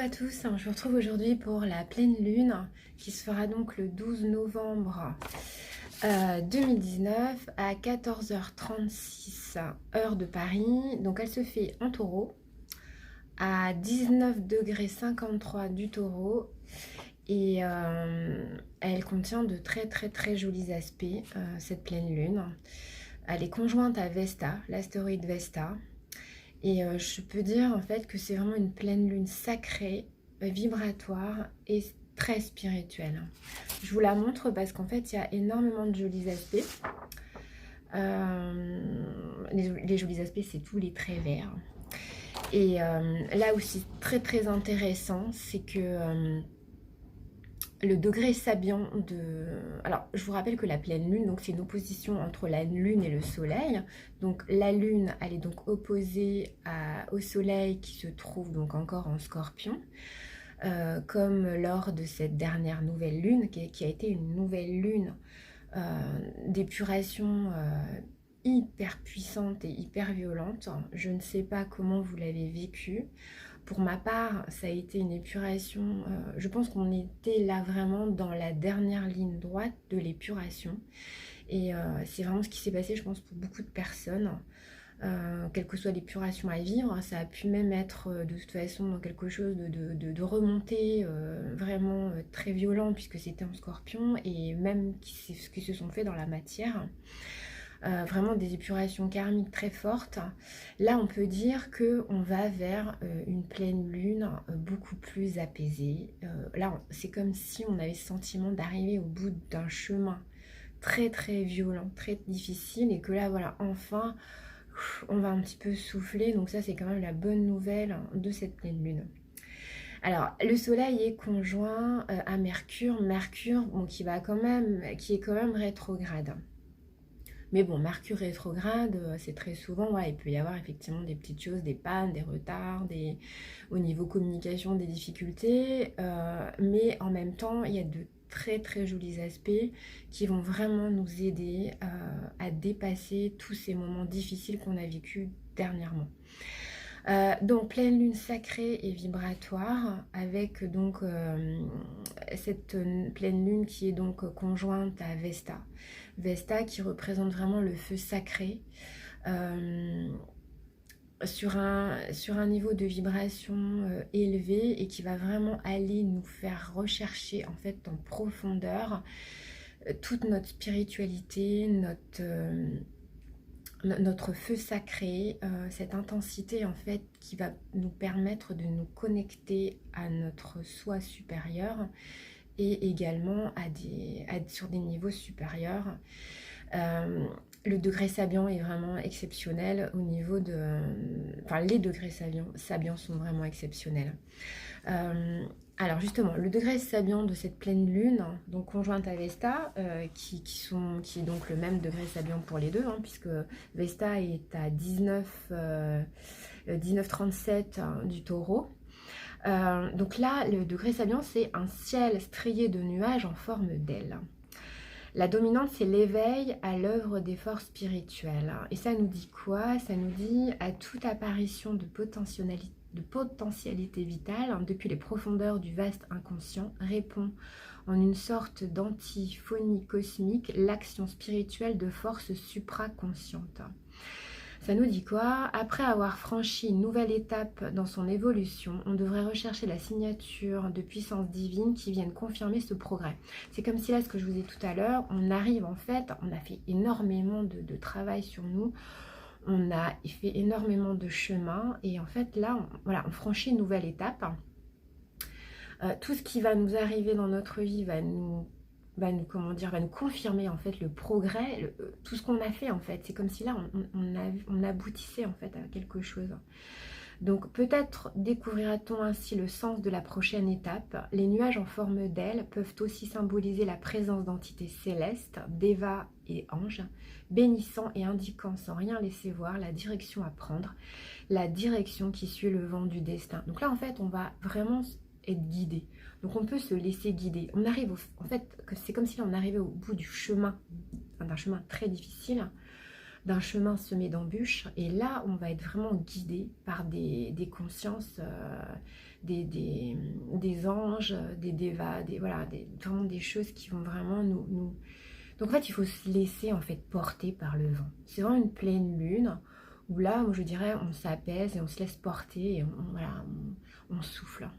à tous, je vous retrouve aujourd'hui pour la pleine lune qui se fera donc le 12 novembre 2019 à 14h36 heure de Paris. Donc elle se fait en taureau à 19,53 du taureau et elle contient de très jolis aspects, cette pleine lune. Elle est conjointe à Vesta, l'astéroïde Vesta. Et je peux dire en fait que c'est vraiment une pleine lune sacrée, vibratoire et très spirituelle. Je vous la montre parce qu'en fait il y a énormément de jolis aspects. Les jolis aspects, c'est tous les traits verts. Et là aussi très intéressant, c'est que le degré sabian de... Alors, je vous rappelle que la pleine lune, donc c'est une opposition entre la lune et le soleil. Donc, la lune, elle est donc opposée au soleil qui se trouve donc encore en scorpion. Comme lors de cette dernière nouvelle lune, qui a été une nouvelle lune d'épuration hyper puissante et hyper violente. Je ne sais pas comment vous l'avez vécu. Pour ma part, ça a été une épuration. Je pense qu'on était là vraiment dans la dernière ligne droite de l'épuration. Et c'est vraiment ce qui s'est passé, je pense, pour beaucoup de personnes. Quelle que soit l'épuration à vivre, ça a pu même être de toute façon dans quelque chose de remontée vraiment très violent puisque c'était en scorpion et même ce qui se sont fait dans la matière. Vraiment des épurations karmiques très fortes. Là, on peut dire qu'on va vers une pleine lune beaucoup plus apaisée. Là, c'est comme si on avait le sentiment d'arriver au bout d'un chemin très violent, très difficile, et que là, voilà, enfin, on va un petit peu souffler. Donc ça, c'est quand même la bonne nouvelle de cette pleine lune. Alors, le soleil est conjoint à Mercure. Mercure, bon, qui est quand même rétrograde. Mais bon, Mercure rétrograde, c'est très souvent, ouais, il peut y avoir effectivement des petites choses, des pannes, des retards, au niveau communication, des difficultés. Mais en même temps, il y a de très jolis aspects qui vont vraiment nous aider à dépasser tous ces moments difficiles qu'on a vécus dernièrement. Donc pleine lune sacrée et vibratoire avec donc cette pleine lune qui est donc conjointe à Vesta. Vesta qui représente vraiment le feu sacré sur un niveau de vibration élevé et qui va vraiment aller nous faire rechercher en fait en profondeur toute notre spiritualité, notre feu sacré, cette intensité en fait qui va nous permettre de nous connecter à notre soi supérieur et également sur des niveaux supérieurs. Le degré sabian est vraiment exceptionnel au niveau de... Enfin, les degrés sabians sont vraiment exceptionnels. Alors justement, le degré sabian de cette pleine lune, donc conjointe à Vesta, qui est donc le même degré sabian pour les deux, puisque Vesta est à 19,37 du taureau. Donc là, le degré sabian, c'est un ciel strié de nuages en forme d'aile. La dominante, c'est l'éveil à l'œuvre des forces spirituelles. Et ça nous dit quoi? Ça nous dit à toute apparition de potentialité vitale, depuis les profondeurs du vaste inconscient, répond en une sorte d'antiphonie cosmique l'action spirituelle de forces supraconscientes. Ça nous dit quoi? Après avoir franchi une nouvelle étape dans son évolution, on devrait rechercher la signature de puissance divine qui vienne confirmer ce progrès. C'est comme si là, ce que je vous ai dit tout à l'heure, on arrive en fait, on a fait énormément de travail sur nous, on a fait énormément de chemin et en fait là, on franchit une nouvelle étape. Tout ce qui va nous arriver dans notre vie va nous confirmer en fait le progrès, tout ce qu'on a fait en fait. C'est comme si là on aboutissait en fait à quelque chose. Donc peut-être découvrira-t-on ainsi le sens de la prochaine étape. Les nuages en forme d'aile peuvent aussi symboliser la présence d'entités célestes, dévas et anges, bénissant et indiquant sans rien laisser voir la direction à prendre, la direction qui suit le vent du destin. Donc là en fait on va vraiment être guidé. Donc on peut se laisser guider. On arrive en fait, c'est comme si on arrivait au bout du chemin, d'un chemin très difficile. d'un chemin semé d'embûches. Et là, on va être vraiment guidé par des consciences, des anges, des dévas, voilà, vraiment des choses qui vont vraiment nous... Donc en fait, il faut se laisser en fait porter par le vent. C'est vraiment une pleine lune où là, je dirais, on s'apaise et on se laisse porter et voilà, on souffle.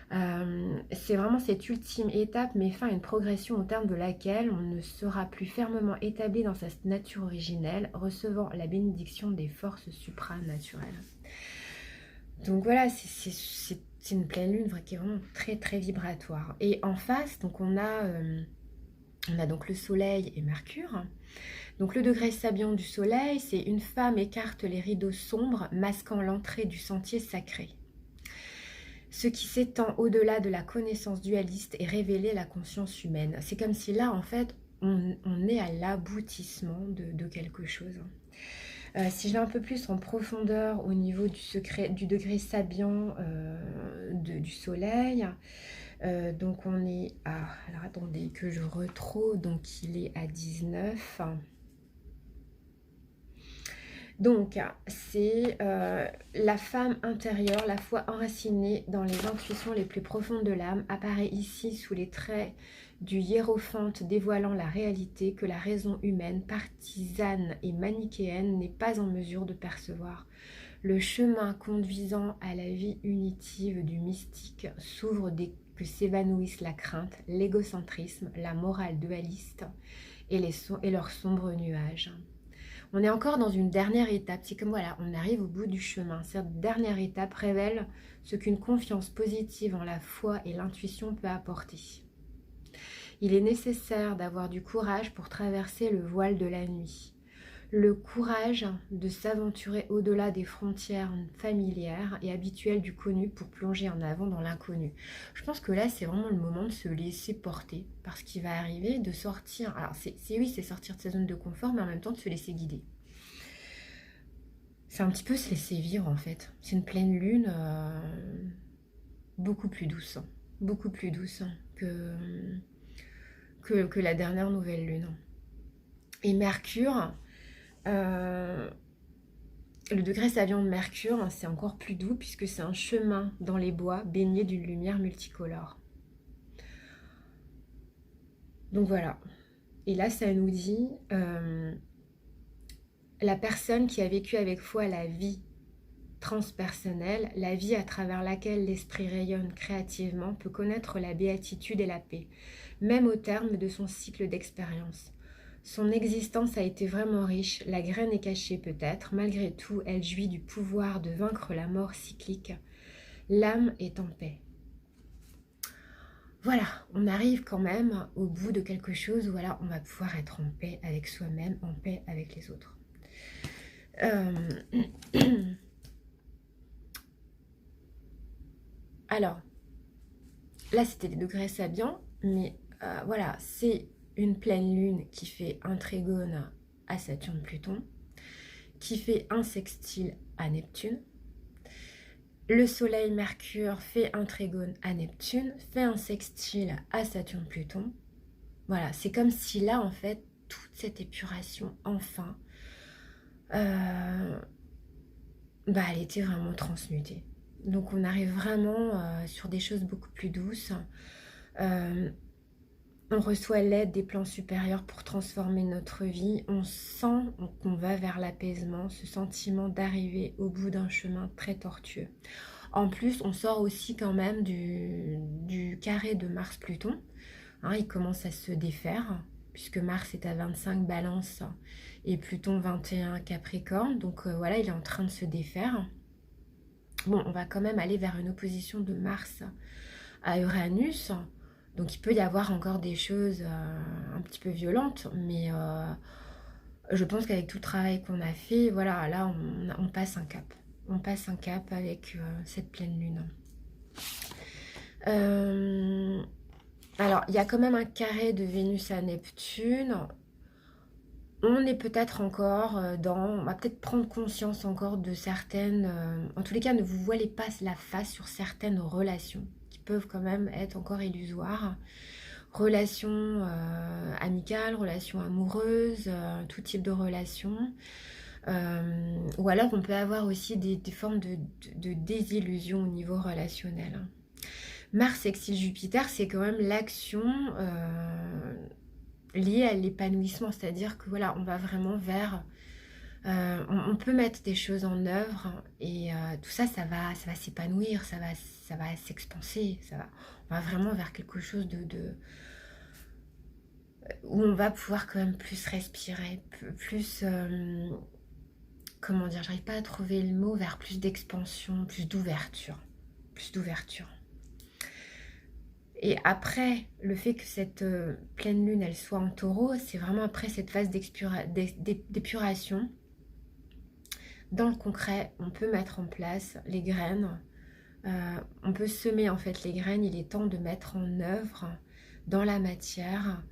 C'est vraiment cette ultime étape met fin à une progression au terme de laquelle on ne sera plus fermement établi dans sa nature originelle, recevant la bénédiction des forces supranaturelles. Donc voilà, c'est une pleine lune qui est vraiment très très vibratoire. Et en face, donc on a donc le soleil et Mercure. Donc le degré sabian du soleil, c'est une femme écarte les rideaux sombres masquant l'entrée du sentier sacré. Ce qui s'étend au-delà de la connaissance dualiste est révélé à la conscience humaine. C'est comme si là, en fait, on est à l'aboutissement de quelque chose. Si je vais un peu plus en profondeur au niveau du degré sabian du soleil, donc on est à... Alors attendez que je retrouve, donc il est à 19. Donc, c'est la femme intérieure, la foi enracinée dans les intuitions les plus profondes de l'âme, apparaît ici sous les traits du hiérophante dévoilant la réalité que la raison humaine, partisane et manichéenne, n'est pas en mesure de percevoir. Le chemin conduisant à la vie unitive du mystique s'ouvre dès que s'évanouissent la crainte, l'égocentrisme, la morale dualiste et leurs sombres nuages. On est encore dans une dernière étape, c'est comme voilà, on arrive au bout du chemin. Cette dernière étape révèle ce qu'une confiance positive en la foi et l'intuition peut apporter. Il est nécessaire d'avoir du courage pour traverser le voile de la nuit. Le courage de s'aventurer au-delà des frontières familières et habituelles du connu pour plonger en avant dans l'inconnu. Je pense que là, c'est vraiment le moment de se laisser porter par ce qui va arriver, de sortir. Alors, oui, c'est sortir de sa zone de confort, mais en même temps de se laisser guider. C'est un petit peu se laisser vivre, en fait. C'est une pleine lune beaucoup plus douce. Beaucoup plus douce que la dernière nouvelle lune. Et Mercure... le degré saviant de Mercure, c'est encore plus doux puisque c'est un chemin dans les bois baigné d'une lumière multicolore. Donc voilà. Et là, ça nous dit la personne qui a vécu avec foi la vie transpersonnelle, la vie à travers laquelle l'esprit rayonne créativement, peut connaître la béatitude et la paix, même au terme de son cycle d'expérience. Son existence a été vraiment riche, la graine est cachée peut-être, malgré tout, elle jouit du pouvoir de vaincre la mort cyclique. L'âme est en paix. Voilà, on arrive quand même au bout de quelque chose où voilà, on va pouvoir être en paix avec soi-même, en paix avec les autres. Alors, là c'était des degrés sabiens, mais voilà, c'est une pleine lune qui fait un trigone à Saturne-Pluton, qui fait un sextile à Neptune. Le soleil Mercure fait un trigone à Neptune, fait un sextile à Saturne-Pluton. Voilà, c'est comme si là, en fait, toute cette épuration, enfin, elle était vraiment transmutée. Donc on arrive vraiment sur des choses beaucoup plus douces. On reçoit l'aide des plans supérieurs pour transformer notre vie. On sent qu'on va vers l'apaisement, ce sentiment d'arriver au bout d'un chemin très tortueux. En plus, on sort aussi quand même du carré de Mars-Pluton. Il commence à se défaire, puisque Mars est à 25 Balance et Pluton 21 Capricorne. Donc voilà, il est en train de se défaire. Bon, on va quand même aller vers une opposition de Mars à Uranus. Donc il peut y avoir encore des choses un petit peu violentes, mais je pense qu'avec tout le travail qu'on a fait, voilà, là on passe un cap. On passe un cap avec cette pleine lune. Alors, il y a quand même un carré de Vénus à Neptune. On est peut-être encore on va peut-être prendre conscience encore de certaines... en tous les cas, ne vous voilez pas la face sur certaines relations qui peuvent quand même être encore illusoires. relations amicales, relations amoureuses, tout type de relations. Ou alors on peut avoir aussi des formes de désillusion au niveau relationnel. Mars sextile Jupiter, c'est quand même l'action liée à l'épanouissement, c'est-à-dire que voilà, on va vraiment vers... on peut mettre des choses en œuvre et tout ça, ça va s'épanouir, ça va s'expanser, on va vraiment vers quelque chose où on va pouvoir quand même plus respirer, plus... comment dire, j'arrive pas à trouver le mot, vers plus d'expansion, plus d'ouverture. Plus d'ouverture. Et après, le fait que cette pleine lune, elle soit en taureau, c'est vraiment après cette phase d'épuration. Dans le concret, on peut mettre en place les graines. On peut semer en fait les graines. Il est temps de mettre en œuvre dans la matière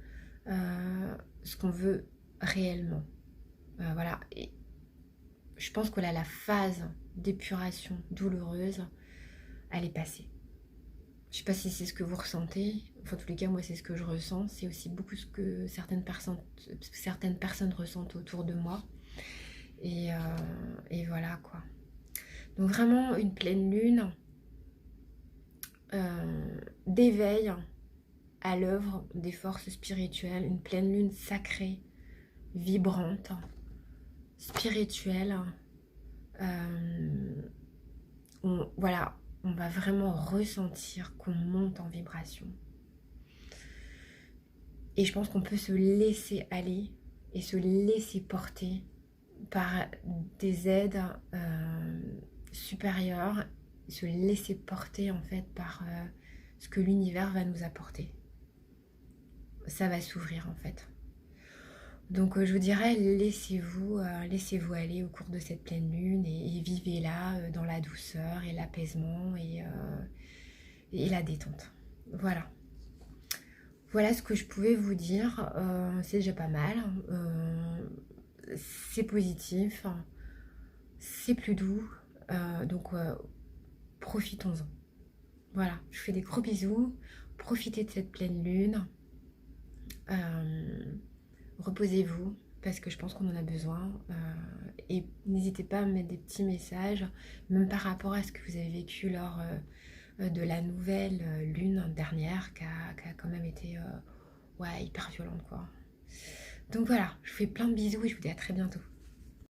ce qu'on veut réellement. Voilà. Et je pense que là, la phase d'épuration douloureuse, elle est passée. Je ne sais pas si c'est ce que vous ressentez. Enfin, en tous les cas, moi, c'est ce que je ressens. C'est aussi beaucoup ce que certaines personnes ressentent autour de moi. Et voilà, quoi. Donc, vraiment, une pleine lune d'éveil à l'œuvre des forces spirituelles. Une pleine lune sacrée, vibrante, spirituelle. Voilà, on va vraiment ressentir qu'on monte en vibration. Et je pense qu'on peut se laisser aller et se laisser porter par des aides supérieures, se laisser porter en fait par ce que l'univers va nous apporter. Ça va s'ouvrir en fait. Donc je vous dirais, laissez-vous aller au cours de cette pleine lune et vivez-la dans la douceur et l'apaisement et la détente. Voilà. Voilà ce que je pouvais vous dire. C'est déjà pas mal. C'est positif. C'est plus doux. Donc profitons-en. Voilà. Je vous fais des gros bisous. Profitez de cette pleine lune. Reposez-vous parce que je pense qu'on en a besoin et n'hésitez pas à me mettre des petits messages même par rapport à ce que vous avez vécu lors de la nouvelle lune dernière qui a quand même été hyper violente quoi. Donc voilà, je vous fais plein de bisous et je vous dis à très bientôt.